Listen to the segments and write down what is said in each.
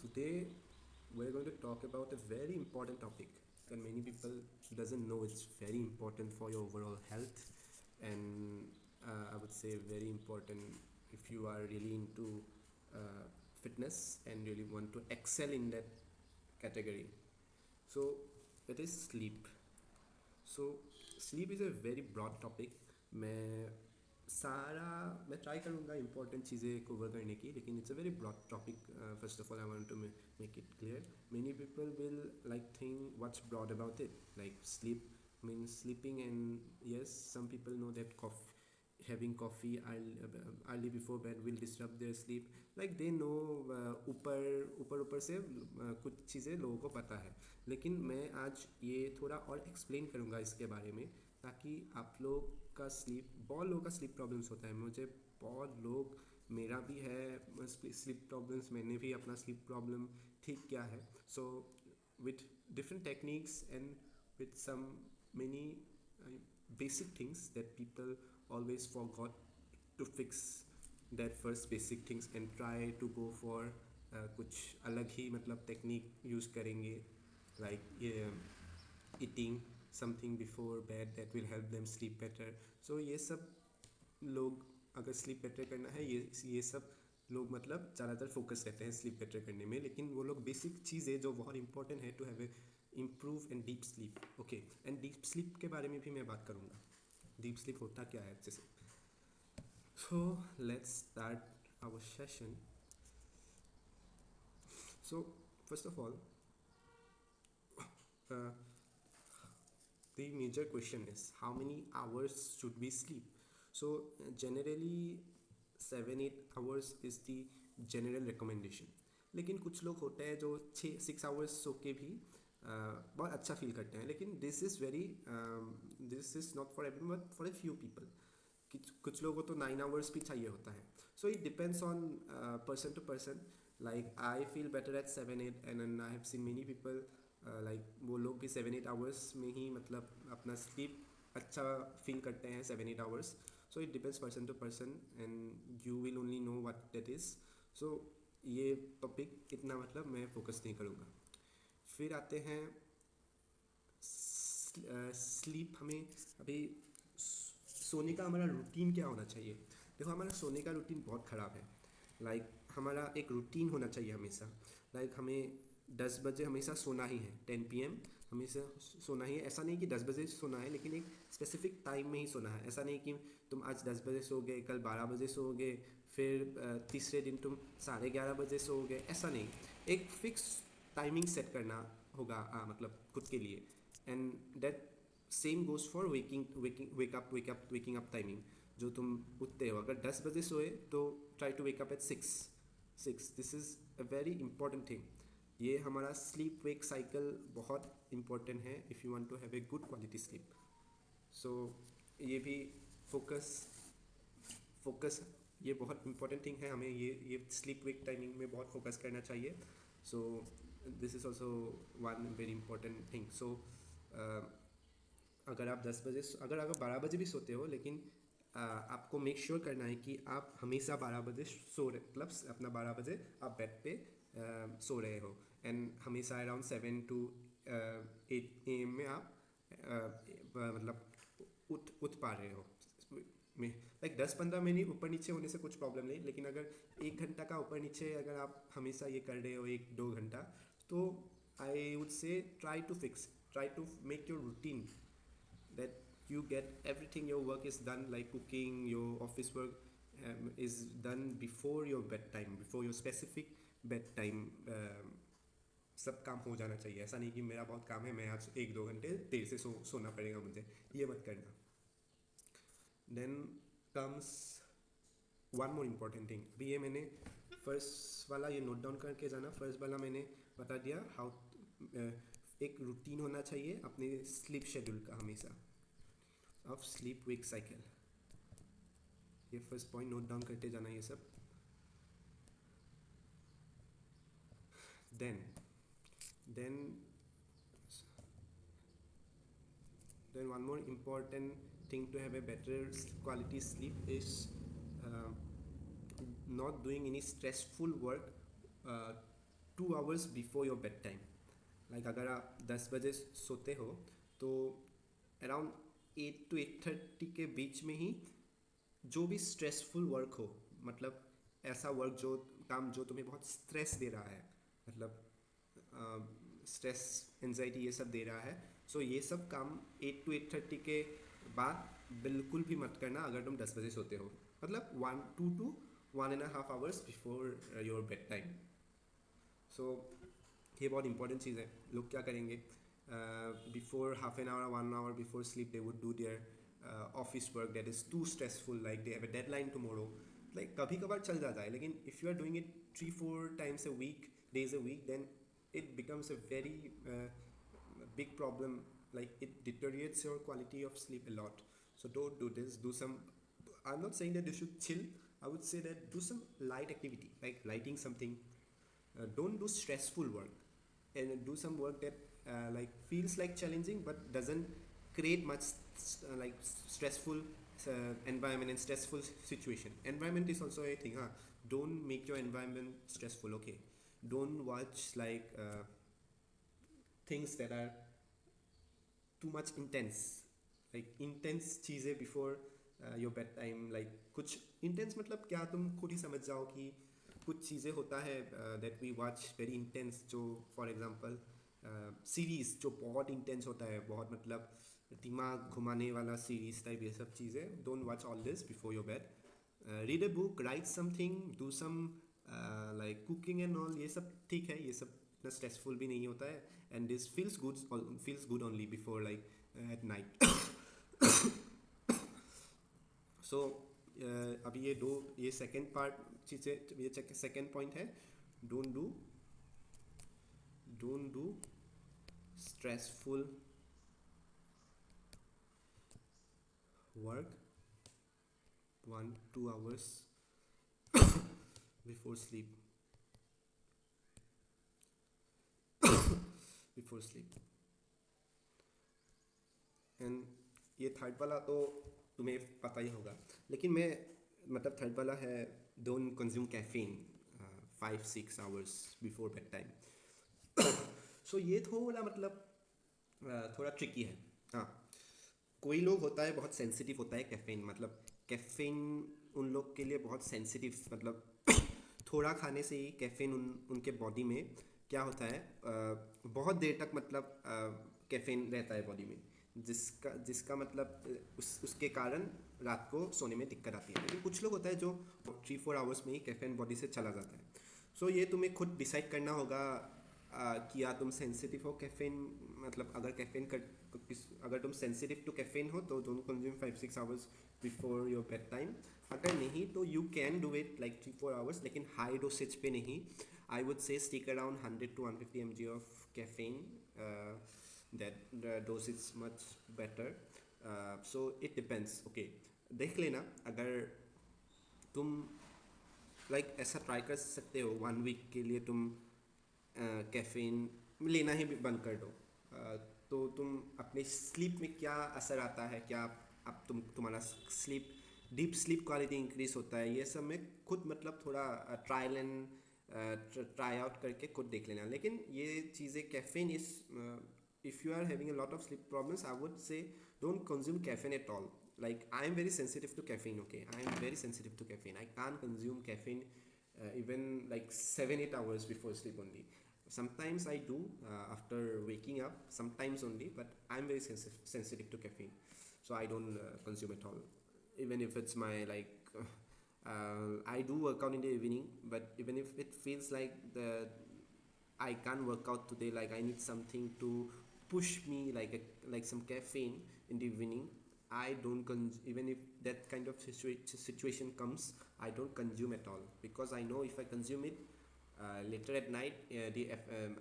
Today we're going to talk about a very important topic and many people doesn't know it's very important for your overall health, and I would say very important if you are really into fitness and really want to excel in that category. So it is sleep. So sleep is a very broad topic. मैं try करूँगा important चीज़ें cover करने की, लेकिन it's a very broad topic. First of all I want to make it clear. Many people will like think what's broad about it, like sleep means sleeping, and yes, some people know that having coffee early before bed will disrupt their sleep. Like they know, ऊपर ऊपर ऊपर से कुछ चीज़ें लोगों को पता है, लेकिन मैं आज ये थोड़ा और एक्सप्लेन करूँगा इसके बारे में, ताकि आप लोग का स्लीप, बहुत लोगों का स्लीप प्रॉब्लम्स होता है. मुझे बहुत लोग, मेरा भी है स्लीप प्रॉब्लम्स, मैंने भी अपना स्लीप प्रॉब्लम ठीक किया है. So with different techniques and with some many basic things that people always forgot to fix that first basic things and try to go for कुछ अलग ही मतलब टेक्निक यूज़ करेंगे, like eating something before bed that will help them sleep better. So ये सब लोग, अगर sleep better करना है, ये सब लोग मतलब ज़्यादातर फोकस रहते हैं स्लीप बेटर करने में, लेकिन वो लोग बेसिक चीज़ें जो बहुत इंपॉर्टेंट है to have a improve and deep sleep. Okay, and deep sleep के बारे में भी मैं बात करूँगा. डीप स्लीप होता क्या है जैसे. So let's start our session. So first of all, the major question is how many hours should we sleep. So generally 7-8 hours is the general recommendation. लेकिन कुछ लोग होते हैं जो 6 आवर्स सो के भी बहुत अच्छा फील करते हैं, लेकिन this is not for everyone but for a few people. कुछ लोगों को तो 9 आवर्स भी चाहिए होता है. So it depends on person to person. Like I feel better at 7-8 and I have seen many people like वो लोग भी 7-8 आवर्स में ही मतलब अपना स्लीप अच्छा फील करते हैं 7-8 hours. So it depends person to person and you will only know what that is. So ये टॉपिक इतना मतलब मैं फोकस नहीं करूँगा. फिर आते हैं स्लीप. हमें अभी सोने का हमारा रूटीन क्या होना चाहिए. देखो, हमारा सोने का रूटीन बहुत ख़राब है. लाइक हमारा एक रूटीन होना चाहिए हमेशा. लाइक हमें 10 बजे हमेशा सोना ही है, 10 PM हमेशा सोना ही है. ऐसा नहीं कि 10 बजे सोना है, लेकिन एक स्पेसिफिक टाइम में ही सोना है. ऐसा नहीं कि तुम आज 10 बजे सोओगे, कल 12 बजे सोओगे, फिर तीसरे दिन तुम 11:30 बजे सोओगे. ऐसा नहीं, एक फिक्स टाइमिंग सेट करना होगा मतलब खुद के लिए. And that same goes for waking up timing. जो तुम उठते हो, अगर 10 बजे सोए तो try to wake up at 6. This is a very important thing. ये हमारा स्लीप वेक साइकिल बहुत इंपॉर्टेंट है if you want to have a good quality sleep. So ये भी फोकस फोकस ये बहुत इंपॉर्टेंट थिंग है. हमें ये स्लीप वेक टाइमिंग में बहुत फोकस करना चाहिए. So this is also one very important thing. So अगर आप 10 बजे, अगर 12 बजे भी सोते हो, लेकिन आपको मेक श्योर करना है कि आप हमेशा 12 बजे सो रहे, मतलब अपना 12 बजे आप बेड पे सो रहे हो. एंड हमेशा अराउंड 7 to 8 AM में आप मतलब उठ पा रहे हो. में लाइक 10-15 मिनट ऊपर नीचे होने से कुछ प्रॉब्लम नहीं, लेकिन अगर 1 घंटा का ऊपर नीचे अगर आप हमेशा ये कर रहे हो 1-2 घंटा, तो आई वुड से try to make your routine that you get everything, your work is done, like cooking, your office work is done before your bedtime, before your specific bedtime. सब काम हो जाना चाहिए. ऐसा नहीं कि मेरा बहुत काम है, मैं आज 1-2 घंटे देर से सोना पड़ेगा मुझे, ये मत करना. Then comes one more important thing. अभी ये मैंने फर्स्ट वाला ये नोट डाउन करके जाना. फर्स्ट वाला मैंने बता दिया हाउ एक रूटीन होना चाहिए अपने स्लीप शेड्यूल का हमेशा, ऑफ स्लीप वेक साइकिल. ये फर्स्ट पॉइंट नोट डाउन करते जाना ये सब. Then then then one more important thing to have a better quality sleep is not doing any stressful work 2 hours before your bed time. Like अगर आप 10 बजे सोते हो तो अराउंड 8 to 8:30 के बीच में ही जो भी स्ट्रेसफुल वर्क हो, मतलब ऐसा वर्क जो काम जो तुम्हें बहुत स्ट्रेस दे रहा है, मतलब स्ट्रेस एंजाइटी ये सब दे रहा है, सो ये सब काम 8 to 8:30 के बाद बिल्कुल भी मत करना अगर तुम 10 बजे सोते हो. मतलब 1 to 2 to 1.5 hours before your bed time. So ये बहुत इंपॉर्टेंट चीज़ है. लोग क्या करेंगे, before half an hour 1 hour before sleep they would do their office work that is too stressful, like they have a deadline tomorrow. Like कभी कभार चल जाता है, लेकिन if you are doing it 3-4 times a week, days a week, then it becomes a very big problem. Like it deteriorates your quality of sleep a lot. So don't do this. Do some, I'm not saying that you should chill, I would say that do some light activity like lighting something. Don't do stressful work, and do some work that like feels like challenging but doesn't create much like stressful environment and stressful situation. Environment is also a thing, huh? Don't make your environment stressful, okay? Don't watch like things that are too much intense, like intense चीज़ें before your bed time. Like कुछ intense मतलब क्या, तुम खुद ही समझ जाओ कि कुछ चीज़ें होता है that we watch very intense, जो for example सीरीज़ जो बहुत इंटेंस होता है, बहुत मतलब दिमाग घुमाने वाला सीरीज टाइप, ये सब चीज़ें don't watch all this before your bed. Read a book, write something, do some like cooking and all, ये सब ठीक है, ये सब इतना स्ट्रेसफुल भी नहीं होता है, and this feels good only before like at night. So अभी ये सेकेंड पार्ट चीज़ें, ये सेकेंड पॉइंट है, don't do stressful work 1-2 hours before sleep. Before sleep. And ये थर्ड वाला तो तुम्हें पता ही होगा, लेकिन मैं मतलब थर्ड वाला है don't consume caffeine 5-6 hours before bed time. So ये थोड़ा मतलब थोड़ा ट्रिकी है. हाँ, कोई लोग होता है बहुत सेंसिटिव होता है कैफीन, मतलब कैफीन उन लोग के लिए बहुत सेंसिटिव, मतलब थोड़ा खाने से ही कैफीन उनके बॉडी में क्या होता है, बहुत देर तक मतलब कैफीन रहता है बॉडी में, जिसका मतलब उसके कारण रात को सोने में दिक्कत आती है. लेकिन कुछ लोग होता है जो 3-4 hours में ही कैफीन बॉडी से चला जाता है. सो ये तुम्हें खुद डिसाइड करना होगा कि या तुम सेंसिटिव हो कैफीन, मतलब अगर तुम सेंसिटिव टू कैफीन हो तो don't consume 5-6 hours before your bed time. अगर नहीं तो you can do it like 3-4 hours, लेकिन हाई डोसेज पे नहीं. आई वुड से stick around 100 to 150 mg of caffeine, that does is much better. So it depends. Okay, देख लेना, अगर तुम लाइक ऐसा ट्राई कर सकते हो 1 week के लिए तुम कैफीन लेना ही बंद कर दो, तो तुम अपने स्लीप में क्या असर आता है, क्या अब तुम्हारा sleep deep sleep quality increase होता है, ये सब में खुद मतलब थोड़ा ट्रायल एंड ट्राई आउट करके खुद देख लेना. लेकिन ये चीज़ें caffeine is, if you are having a lot of sleep problems, I would say don't consume caffeine at all. Like I am very sensitive to caffeine, okay? I am very sensitive to caffeine. I can't consume caffeine even like 7-8 hours before sleep only. Sometimes I do after waking up, sometimes only, but I'm very sensitive to caffeine, so I don't consume at all. Even if it's my like I do work out in the evening, but even if it feels like I can't work out today, like I need something to push me, like some caffeine in the evening, I don't even if that kind of situation comes, I don't consume at all, because I know if I consume it later at night,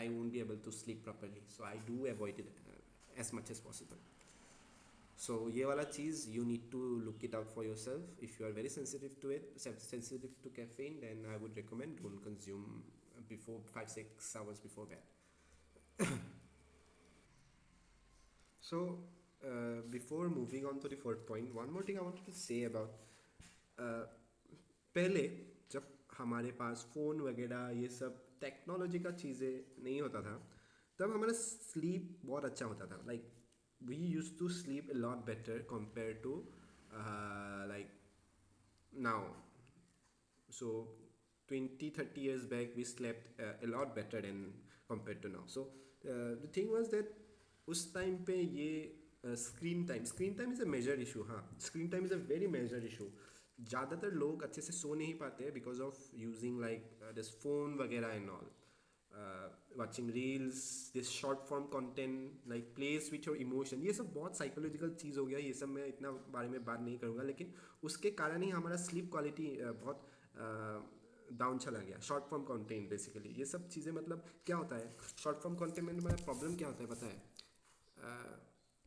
I won't be able to sleep properly. So I do avoid it as much as possible. So ये वाला चीज़ you need to look it out for yourself. If you are very sensitive to it, sensitive to caffeine, then I would recommend don't consume before 5-6 hours before bed. So before moving on to the fourth point, one more thing I wanted to say about पहले जब हमारे पास phone वगैरह ये सब technology का चीज़ें नहीं होता था, तब हमारा स्लीप बहुत अच्छा होता था. Like we use to sleep a lot better compared to like now. So 20-30 years back we slept a lot better than compared to now. So the thing was that उस टाइम पे ये screen time is a major issue. हाँ, screen time is a very major issue. ज़्यादातर लोग अच्छे से सो नहीं पाते because of using like this phone वगैरह and all, watching reels, this short form content like plays with your emotion. ये सब बहुत साइकोलॉजिकल चीज़ हो गया, ये सब मैं इतना बारे में बात नहीं करूँगा, लेकिन उसके कारण ही हमारा स्लीप क्वालिटी बहुत डाउन चला गया. शॉर्ट फॉर्म कंटेंट बेसिकली ये सब चीज़ें, मतलब क्या होता है शॉर्ट फॉर्म कंटेंट में हमारा प्रॉब्लम क्या होता है पता है?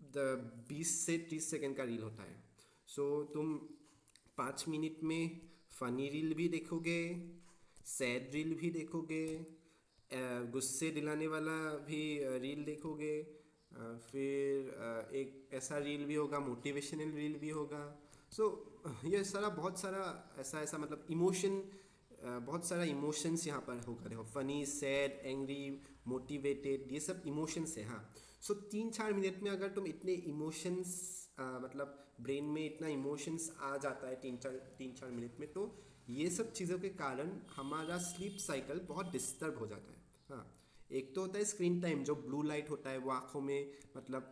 द 20 से 30 सेकेंड का रील होता है. सो तुम 5 मिनट में फ़नी रील भी देखोगे, सैड रील भी देखोगे, गुस्से दिलाने वाला भी रील देखोगे, फिर एक ऐसा रील भी होगा, मोटिवेशनल रील भी होगा. सो ये सारा बहुत सारा ऐसा ऐसा मतलब इमोशन, बहुत सारा इमोशंस यहाँ पर होगा. देखो फ़नी, सैड, एंग्री, मोटिवेटेड, ये सब इमोशंस है. हाँ, सो 3-4 मिनट में अगर तुम इतने इमोशंस मतलब ब्रेन में इतना इमोशंस आ जाता है 3-4 मिनट में, तो ये सब चीज़ों के कारण हमारा स्लीप साइकिल बहुत डिस्टर्ब हो जाता है. हाँ, एक तो होता है स्क्रीन टाइम, जो ब्लू लाइट होता है वो आँखों में मतलब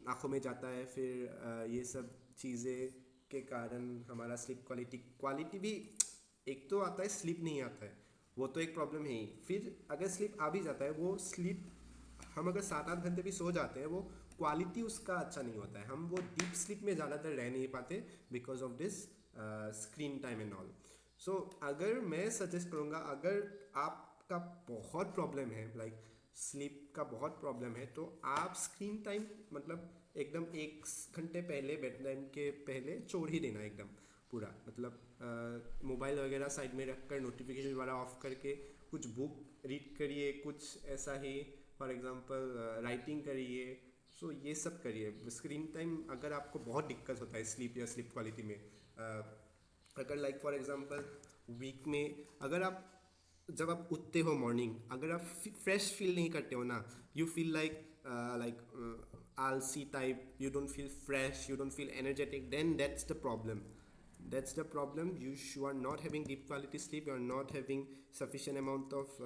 आँखों में जाता है. फिर ये सब चीज़ें के कारण हमारा स्लीप क्वालिटी भी, एक तो आता है स्लीप नहीं आता है, वो तो एक प्रॉब्लम है ही. फिर अगर स्लीप आ भी जाता है, वो स्लीप हम अगर 7-8 घंटे भी सो जाते हैं, वो क्वालिटी उसका अच्छा नहीं होता है. हम वो डीप स्लीप में ज़्यादातर रह नहीं पाते because of this screen time and all. So अगर मैं सजेस्ट करूँगा, अगर आपका बहुत प्रॉब्लम है लाइक स्लीप का बहुत प्रॉब्लम है, तो आप स्क्रीन टाइम मतलब एकदम 1 घंटे पहले, बेड टाइम के पहले छोड़ ही देना एकदम पूरा. मतलब मोबाइल वगैरह साइड में रख कर, नोटिफिकेशन वगैरह ऑफ करके कुछ बुक रीड करिए, कुछ ऐसा ही फॉर एग्जांपल राइटिंग करिए. सो ये सब करिए. स्क्रीन टाइम अगर आपको बहुत दिक्कत होता है स्लीप या स्लीप क्वालिटी में, अगर लाइक फॉर एग्जांपल वीक में अगर आप जब आप उठते हो मॉर्निंग, अगर आप फ्रेश फील नहीं करते हो ना, यू फील लाइक आलसी type, you don't feel fresh, you don't feel energetic, then that's the problem. You are not having deep quality sleep, you are not having sufficient amount of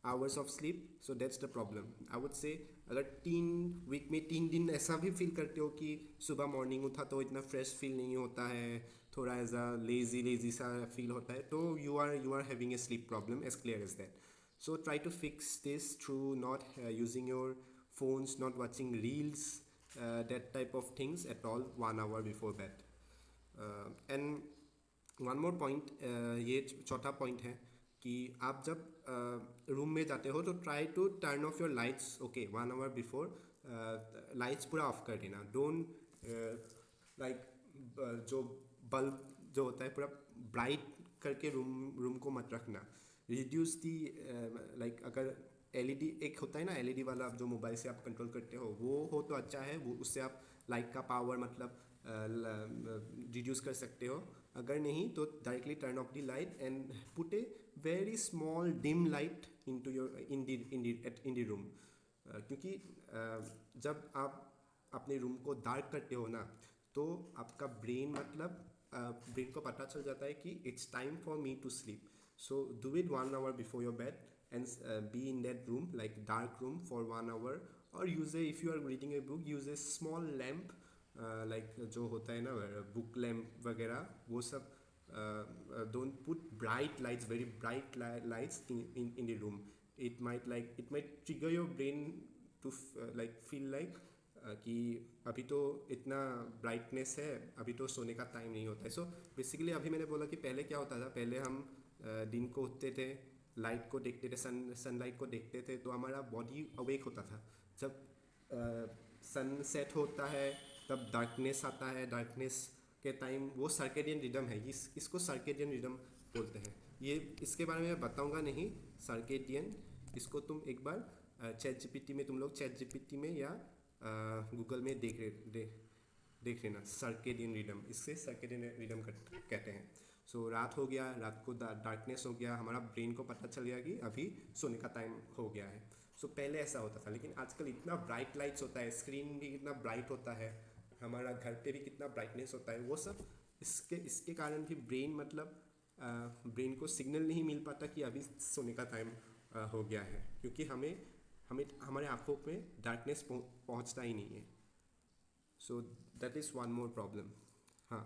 hours of sleep, so that's the problem. I would say अगर 3 week में 3 दिन ऐसा भी feel करते हो कि सुबह morning उठा तो इतना फ्रेश फील नहीं होता है, थोड़ा ऐसा लेजी सा फील होता है, तो you are having a sleep problem, as clear as that. So try to fix this through not using your phones, not watching reels, that type of things at all 1 hour before bed. And one more point, ये चौथा point है कि आप जब room में जाते हो तो try to turn off your lights. Okay, 1 hour before lights पूरा ऑफ कर देना. डोंट लाइक जो बल्ब जो होता है पूरा ब्राइट करके रूम को मत रखना. रिड्यूस दी लाइक अगर एलईडी एक होता है ना, एलईडी वाला जो मोबाइल से आप कंट्रोल करते हो, वो हो तो अच्छा है, वो उससे आप लाइट का पावर मतलब रिड्यूस कर सकते हो. अगर नहीं तो directly turn off the light and put a very small dim light into your in the room. क्योंकि जब आप अपने रूम को डार्क करते हो ना, तो आपका ब्रेन मतलब ब्रेन को पता चल जाता है कि it's time for me to sleep. So do it 1 hour before your bed and be in that room, like dark room, for 1 hour. Or if you are reading a book, use a small lamp, like जो होता है ना book lamp वगैरह, वो सब. Don't put bright lights, very bright lights in the room. It might trigger your brain to like feel like कि अभी तो इतना ब्राइटनेस है, अभी तो सोने का टाइम नहीं होता है. सो बेसिकली अभी मैंने बोला कि पहले क्या होता था, पहले हम दिन को उठते थे, लाइट को देखते थे, सनलाइट को देखते थे, तो हमारा बॉडी अवेक होता था. जब सन सेट होता है तब डार्कनेस आता है. डार्कनेस के टाइम वो सर्केडियन रिदम है, इसको सर्केडियन रिदम बोलते हैं. ये इसके बारे में मैं बताऊंगा नहीं, सर्केडियन. इसको तुम एक बार चैट जीपीटी में, तुम लोग चैट जीपीटी में या गूगल में देख लेना, सर्केडियन रिदम. इससे सर्केडियन रिदम कहते हैं. सो रात हो गया, रात को डार्कनेस हो गया, हमारा ब्रेन को पता चल गया कि अभी सोने का टाइम हो गया है। सो पहले ऐसा होता था, लेकिन आजकल इतना ब्राइट लाइट्स होता है, स्क्रीन भी कितना ब्राइट होता है, हमारा घर पे भी कितना ब्राइटनेस होता है, वो सब इसके इसके कारण भी ब्रेन मतलब ब्रेन को सिग्नल नहीं मिल पाता कि अभी सोने का टाइम हो गया है, क्योंकि हमें हमें हमारे आँखों में डार्कनेस पहुंचता ही नहीं है। So that is one more problem. हाँ।